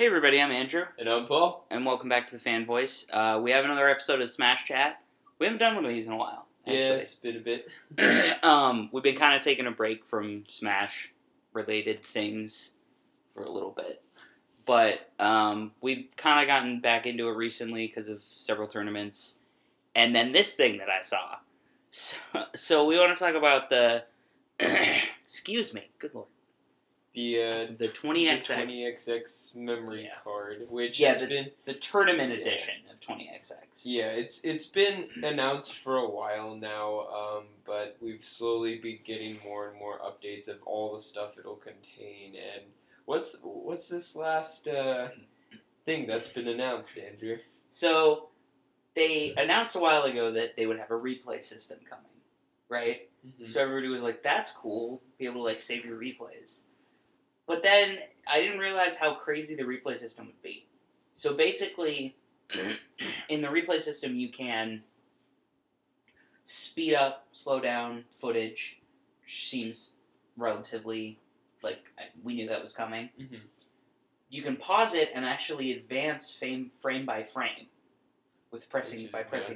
Hey everybody, I'm Andrew. And I'm Paul. And welcome back to the Fan Voice. We have another episode of Smash Chat. We haven't done one of these in a while, actually. Yeah, it's been a bit. We've been kind of taking a break from Smash-related things for a little bit. But we've kind of gotten back into it recently because of several tournaments. And then this thing that I saw. So we want to talk about the... excuse me, good lord. The 20XX. The 20XX memory card, which has been the tournament edition of 20XX. Yeah, it's been announced for a while now, but we've slowly been getting more and more updates of all the stuff it'll contain. And what's this last thing that's been announced, Andrew? So they announced a while ago that they would have a replay system coming, right? Mm-hmm. So everybody was like, "That's cool, be able to save your replays." But then I didn't realize how crazy the replay system would be. So basically, in the replay system, you can speed up, slow down footage, which seems relatively we knew that was coming. Mm-hmm. You can pause it and actually advance frame by frame with pressing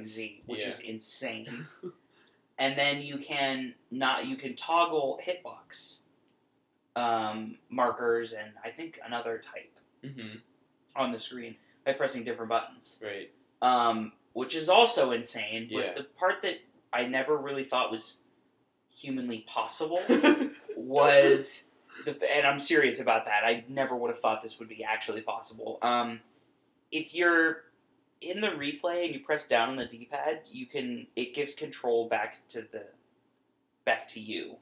Z, which is insane. And then you can toggle hitbox markers and I think another type on the screen by pressing different buttons. Right. Which is also insane. But the part that I never really thought was humanly possible was and I'm serious about that. I never would have thought this would be actually possible. If you're in the replay and you press down on the D-pad, it gives control back to you.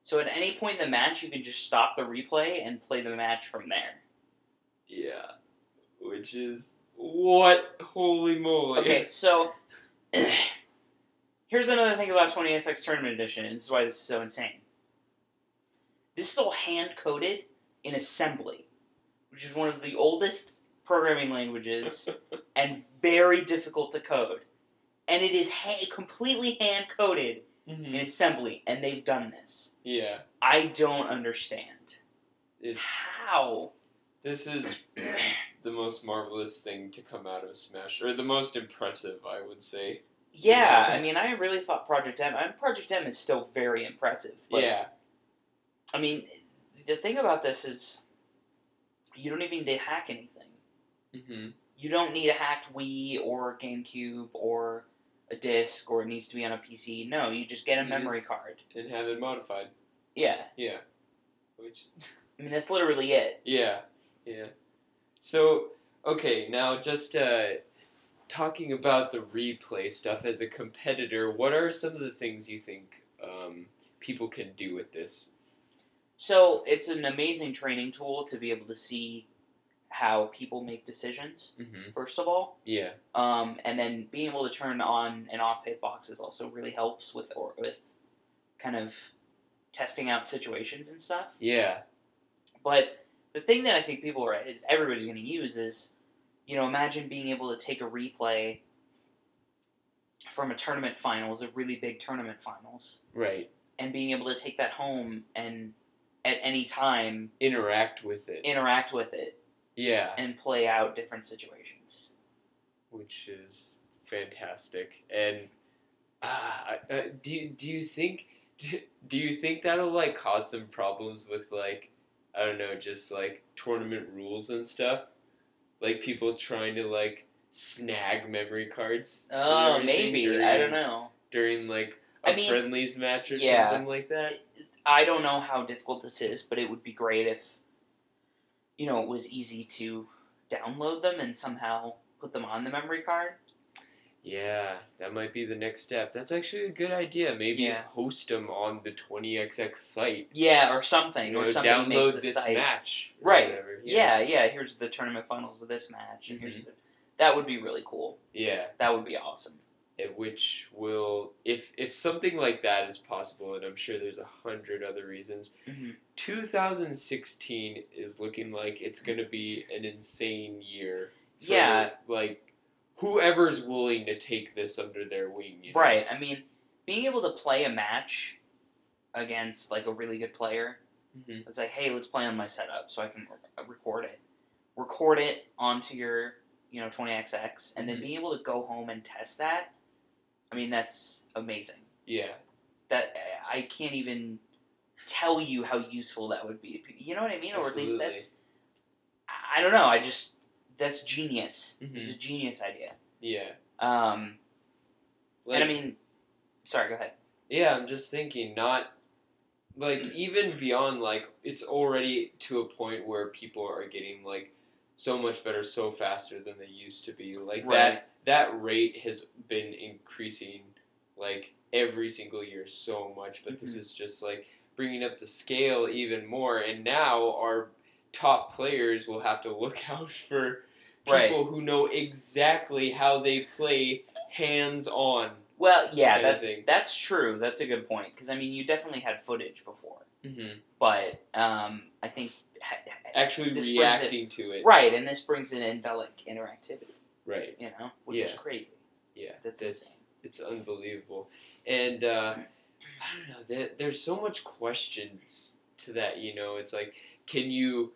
So at any point in the match, you can just stop the replay and play the match from there. Yeah. Which is... what? Holy moly. Okay, so... here's another thing about 20XX Tournament Edition, and this is why this is so insane. This is all hand-coded in assembly, which is one of the oldest programming languages and very difficult to code. And it is completely hand-coded in assembly, and they've done this. Yeah. I don't understand. How? This is the most marvelous thing to come out of Smash, or the most impressive, I would say. Yeah, I mean, I really thought Project M... Project M is still very impressive. But, I mean, the thing about this is you don't even need to hack anything. Mm-hmm. You don't need a hacked Wii or GameCube or a disc, or it needs to be on a PC. No, you just get a memory card. And have it modified. Yeah. Yeah. I mean, that's literally it. Yeah. Yeah. So, okay, now just talking about the replay stuff as a competitor, what are some of the things you think people can do with this? So, it's an amazing training tool to be able to see how people make decisions, first of all. Yeah. And then being able to turn on and off hitboxes also really helps with kind of testing out situations and stuff. Yeah. But the thing that I think everybody's going to use is, imagine being able to take a replay from a tournament finals, a really big tournament finals. Right. And being able to take that home and at any time... Interact with it. Yeah. And play out different situations. Which is fantastic. And do you think that'll cause some problems with I don't know, just tournament rules and stuff? People trying to snag memory cards? Oh, maybe. I don't know. During friendlies match or something like that? I don't know how difficult this is, but it would be great if it was easy to download them and somehow put them on the memory card. Yeah, that might be the next step. That's actually a good idea. Maybe host them on the 20XX site. Yeah, or something. Or somebody download makes a this site. Match. Right. Yeah. Here's the tournament finals of this match. And that would be really cool. Yeah. That would be awesome. Which will, if something like that is possible, and I'm sure there's 100 other reasons, 2016 is looking like it's going to be an insane year. For, whoever's willing to take this under their wing. Right. I mean, being able to play a match against a really good player, it's hey, let's play on my setup so I can record it. record it onto your 20XX, and then being able to go home and test that. I mean, that's amazing. Yeah. That I can't even tell you how useful that would be. You know what I mean? Absolutely. Or at least that's. I don't know. That's genius. Mm-hmm. It's a genius idea. Yeah. And I mean, sorry, go ahead. Yeah, I'm just thinking, not like even beyond like it's already to a point where people are getting like so much better so faster than they used to be. Like Right. that rate has been increasing like every single year so much, but this is just like bringing up the scale even more, and now our top players will have to look out for people who know exactly how they play hands-on. Well, yeah, that's true. That's a good point, because I mean, you definitely had footage before, but I think actually reacting to it, right, and this brings it into like interactivity, right? Which is crazy. Yeah, it's unbelievable, and I don't know. There's so much questions to that. It's like, can you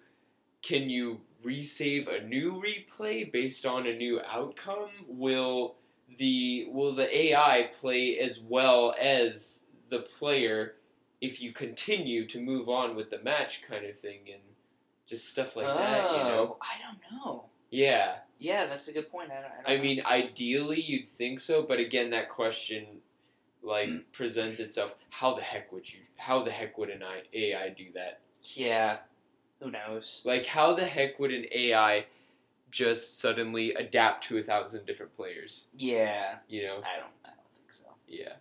resave a new replay based on a new outcome? Will the AI play as well as the player if you continue to move on with the match, kind of thing, and just stuff like that? I don't know. Yeah. Yeah, that's a good point. I mean, ideally you'd think so, but again, that question presents itself. How the heck would an AI do that? Yeah. Who knows? Like, how the heck would an AI just suddenly adapt to 1,000 different players? Yeah. I don't think so. Yeah.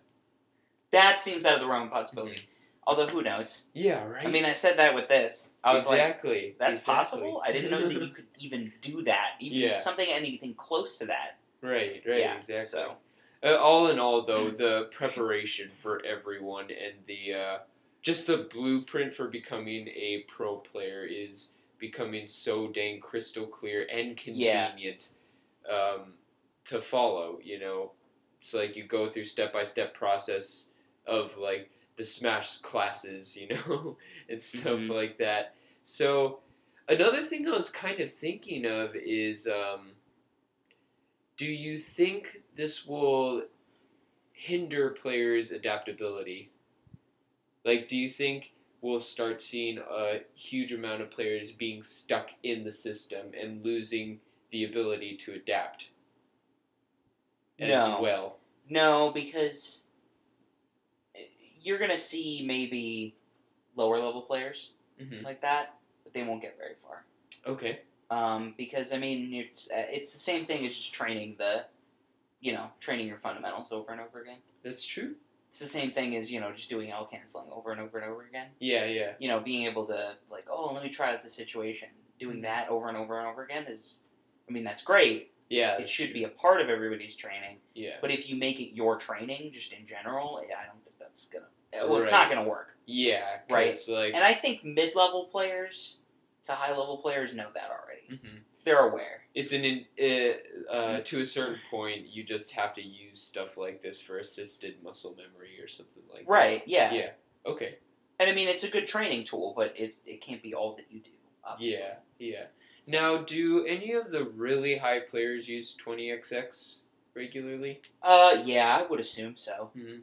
That seems out of the realm of possibility. Mm-hmm. Although, who knows? Yeah, right. I mean, I said that with this. I was like, that's possible? I didn't know that you could even do that. Even anything close to that. Right, yeah, exactly. So. All in all, though, the preparation for everyone and the just the blueprint for becoming a pro player is becoming so dang crystal clear and convenient to follow. It's like you go through step-by-step process of like the Smash classes, and stuff like that. So another thing I was kind of thinking of is, do you think this will hinder players' adaptability? Like, do you think we'll start seeing a huge amount of players being stuck in the system and losing the ability to adapt as well? No, because you're going to see maybe lower level players like that, but they won't get very far. Okay. Because, I mean, it's the same thing as just training training your fundamentals over and over again. That's true. It's the same thing as, just doing L canceling over and over and over again. Yeah. Being able to, like, let me try out the situation. Doing that over and over and over again that's great. Yeah. It should be a part of everybody's training. Yeah. But if you make it your training, just in general, I don't think that's going to... Well, it's not going to work. Yeah. Right? Like... And I think mid-level players to high-level players know that already. Mm-hmm. They're aware. It's to a certain point, you just have to use stuff like this for assisted muscle memory or something like that. Right, yeah. Yeah, okay. And I mean, it's a good training tool, but it can't be all that you do, obviously. Yeah. Now, do any of the really high players use 20XX regularly? Yeah, I would assume so. Mm-hmm.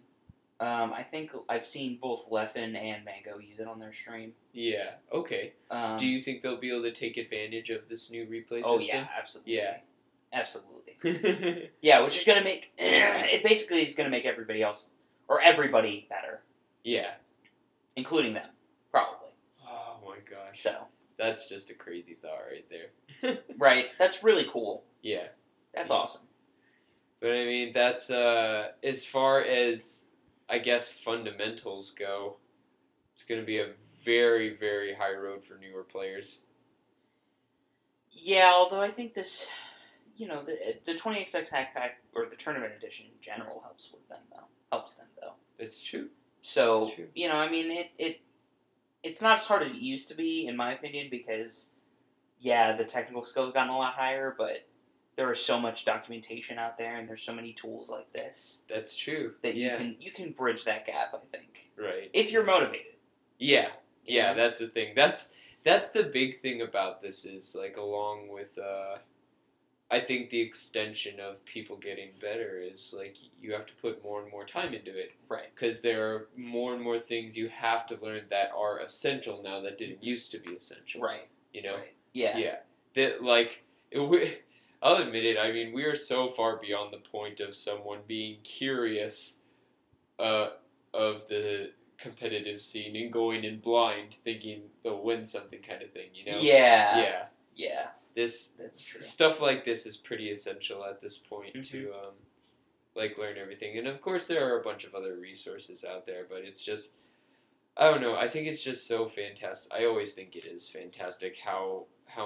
I think I've seen both Leffen and Mango use it on their stream. Yeah, okay. Do you think they'll be able to take advantage of this new replay system? Oh, yeah, absolutely. Yeah. Absolutely. Yeah, which is going to make... It basically is going to make everybody else... Or everybody better. Yeah. Including them, probably. Oh, my gosh. So... That's just a crazy thought right there. Right. That's really cool. Yeah. That's awesome. But, I mean, that's... as far as... I guess fundamentals go, it's going to be a very, very high road for newer players. Yeah, although I think this, the 20XX Hack Pack, or the Tournament Edition in general, helps them, though. It's true. So, it's true. I mean, it's not as hard as it used to be, in my opinion, because, yeah, the technical skills have gotten a lot higher, but... There is so much documentation out there, and there's so many tools like this. That's true. That you can bridge that gap, I think. Right. If you're motivated. Yeah, that's the thing. That's that's the big thing about this is, like, along with, I think the extension of people getting better is, like, you have to put more and more time into it. Right. Because there are more and more things you have to learn that are essential now that didn't used to be essential. Right. You know? Right. Yeah. Yeah. That, like, I'll admit it, I mean, we are so far beyond the point of someone being curious of the competitive scene and going in blind thinking they'll win something kind of thing, you know? Yeah. Yeah. Yeah. That's true. Stuff like this is pretty essential at this point Mm-hmm. to like learn everything. And of course there are a bunch of other resources out there, but it's just, I don't know, I think it's just so fantastic. I always think it is fantastic how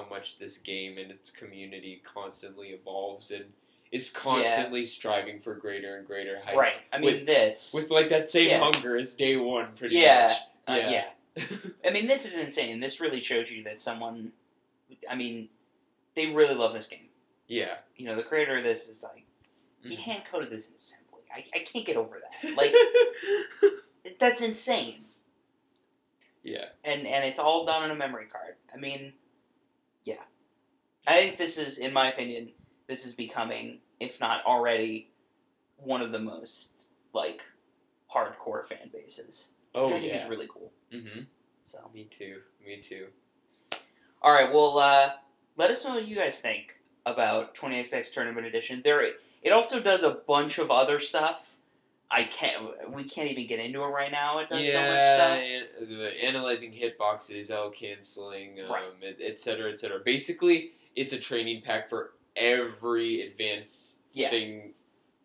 much this game and its community constantly evolves and is constantly striving for greater and greater heights. Right. I mean, with like that same hunger as day one, pretty much. Yeah. I mean, this is insane. This really shows you that someone, I mean, they really love this game. Yeah. You know, the creator of this is like, he hand-coded this in assembly. I can't get over that. Like, that's insane. Yeah. And it's all done on a memory card. I mean, yeah. I think this is, in my opinion, this is becoming, if not already, one of the most, like, hardcore fan bases. Oh, which I think is really cool. Mm-hmm. So. Me too. Alright, well, let us know what you guys think about 20XX Tournament Edition. It also does a bunch of other stuff. We can't even get into it right now. It does so much stuff. The analyzing hitboxes, L-canceling, right. et cetera, et cetera. Basically, it's a training pack for every advanced thing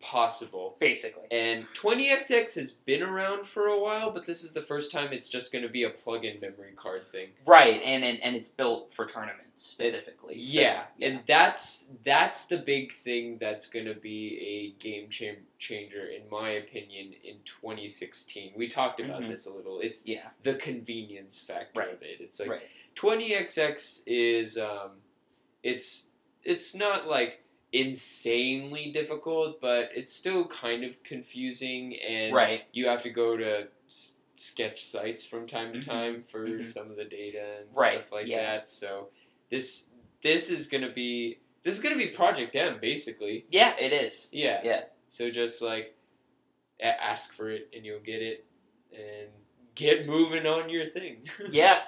possible. Basically. And 20XX has been around for a while, but this is the first time it's just going to be a plug-in memory card thing. Right, and it's built for tournaments specifically. And that's the big thing that's going to be a game changer, in my opinion, in 2016. We talked about this a little. It's the convenience factor of it. It's like 20XX is it's not like insanely difficult, but it's still kind of confusing, and you have to go to sketch sites from time to time for some of the data and stuff like that. So this is gonna be Project M, basically. Yeah, it is. Yeah. So just like ask for it and you'll get it, and get moving on your thing. Yeah.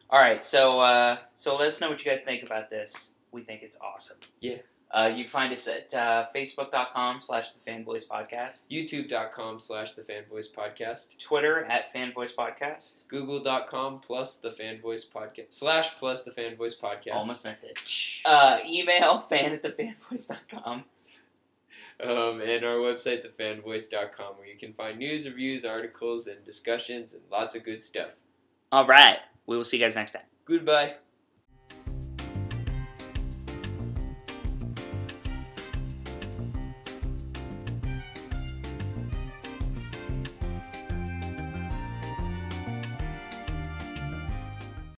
All right, so let us know what you guys think about this. We think it's awesome. Yeah. You can find us at facebook.com/thefanvoicepodcast. youtube.com/thefanvoicepodcast. Twitter @fanvoicepodcast. google.com+thefanvoicepodcast /+thefanvoicepodcast. Almost missed it. Email fan@thefanvoice.com. And our website, thefanvoice.com, where you can find news, reviews, articles, and discussions, and lots of good stuff. All right. We will see you guys next time. Goodbye.